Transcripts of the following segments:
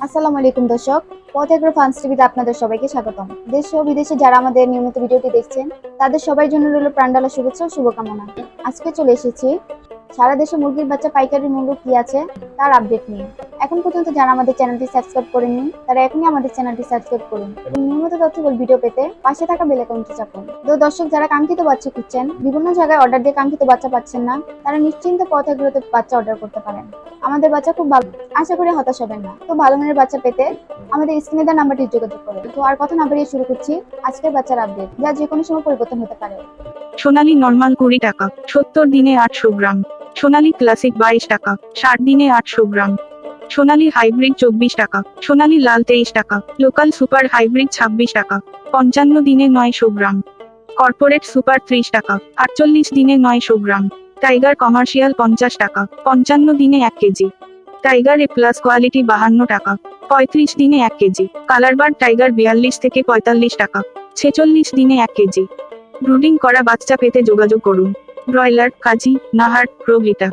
আসসালামু আলাইকুম দর্শক, পথ এগ্রো ফার্মস টিভিতে আপনাদের সবাইকে স্বাগতম। দেশ ও বিদেশে যারা আমাদের নিয়মিত ভিডিওটি দেখছেন তাদের সবার জন্য রইল প্রাণঢালা শুভেচ্ছা ও শুভকামনা। আজকে চলে এসেছি সারা দেশে মুরগির বাচ্চা পাইকারি মূল্য কি আছে তার আপডেট নিয়ে। এখন পর্যন্ত যারা আমাদের চ্যানেলটি সাবস্ক্রাইব করেননি তারা এখনই আমাদের চ্যানেলটি সাবস্ক্রাইব করুন এবং নিয়মিত তথ্যবহুল ভিডিও পেতে পাশে থাকা বেল আইকনটি চাপুন। তো দর্শক, যারা কাঙ্ক্ষিত বাচ্চা খুঁজছেন, বিভিন্ন জায়গায় অর্ডার দিয়ে কাঙ্ক্ষিত বাচ্চা পাচ্ছেন না, তারা নিশ্চিন্তে পথ এগ্রোতে বাচ্চা অর্ডার করতে পারেন। আমাদের বাচ্চা খুব ভালো, আশা করি হতাশ হবেন না। তো ভালো মানের বাচ্চা পেতে আমাদের স্ক্রিনে দেওয়া নাম্বারটি যোগাযোগ করুন। তো আর কথা না বাড়িয়ে শুরু করছি আজকের বাচ্চার আপডেট, যা যে কোনো সময় পরিবর্তন হতে পারে। সোনালী নরমাল 20 টাকা, 70 দিনে 800 গ্রাম। সোনালী ক্লাসিক 22 টাকা, 60 দিনে 800 গ্রাম। সোনালী হাইব্রিড 24 টাকা, সোনালী লাল 23 টাকা, লোকাল সুপার হাইব্রিড 26 টাকা, 55 দিনে 900 গ্রাম। কর্পোরেট সুপার 30 টাকা, 48 দিনে 900 গ্রাম। টাইগার কমার্শিয়াল 50 টাকা, 55 দিনে 1 কেজি। টাইগার এ প্লাস কোয়ালিটি 52 টাকা, 35 দিনে 1 কেজি। কালারবার টাইগার 42 থেকে 45 টাকা, 46 দিনে 1 কেজি। ব্রুডিং করা বাচ্চা পেতে যোগাযোগ করুন। ব্রয়লার, কাজী, নাহার, প্রভৃতা।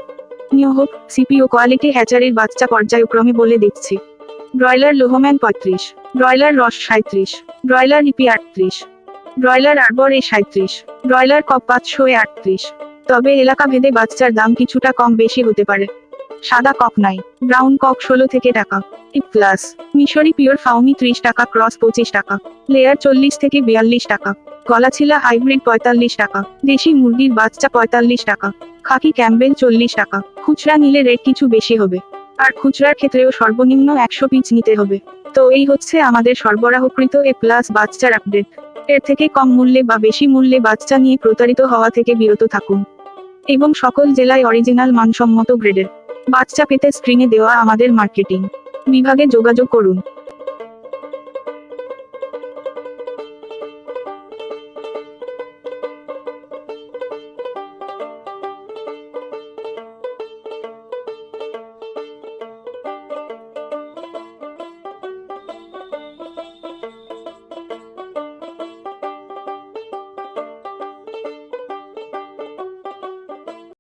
নিউ হোপ, সিপিও কোয়ালিটি হ্যাচারির বাচ্চা পর্যায়ক্রমে বলে দিচ্ছি। ব্রয়লার লোহম্যান 35, ব্রয়লার রস 37, ব্রয়লার ইপি 38, ব্রয়লার আরবর এ 37, ব্রয়লার কক 500 এ 38। তবে এলাকা ভেদে বাচ্চার দাম কিছুটা কম বেশি হতে পারে। সাদা কক নাই, ব্রাউন কক 16 থেকে টাকা। ইপ প্লাস, মিশরি পিওর ফাউমি 30 টাকা, ক্রস 25 টাকা, লেয়ার 40 থেকে 42 টাকা, গলাছিলা হাইব্রিড 45 টাকা, দেশি মুরগির বাচ্চা 45 টাকা, খাকি ক্যাম্বেল 40 টাকা। খুচরা নিলে রেট কিছু বেশি হবে, আর খুচরার ক্ষেত্রেও সর্বনিম্ন 100 পিস নিতে হবে। তো এই হচ্ছে আমাদের সরবরাহকৃত এ প্লাস বাচ্চার আপডেট। এর থেকে কম মূল্যে বা বেশি মূল্যে বাচ্চা নিয়ে প্রতারিত হওয়া থেকে বিরত থাকুন এবং সকল জেলায় অরিজিনাল মানসম্মত গ্রেডের বাচ্চা পেতে স্ক্রিনে দেওয়া আমাদের মার্কেটিং বিভাগে যোগাযোগ করুন।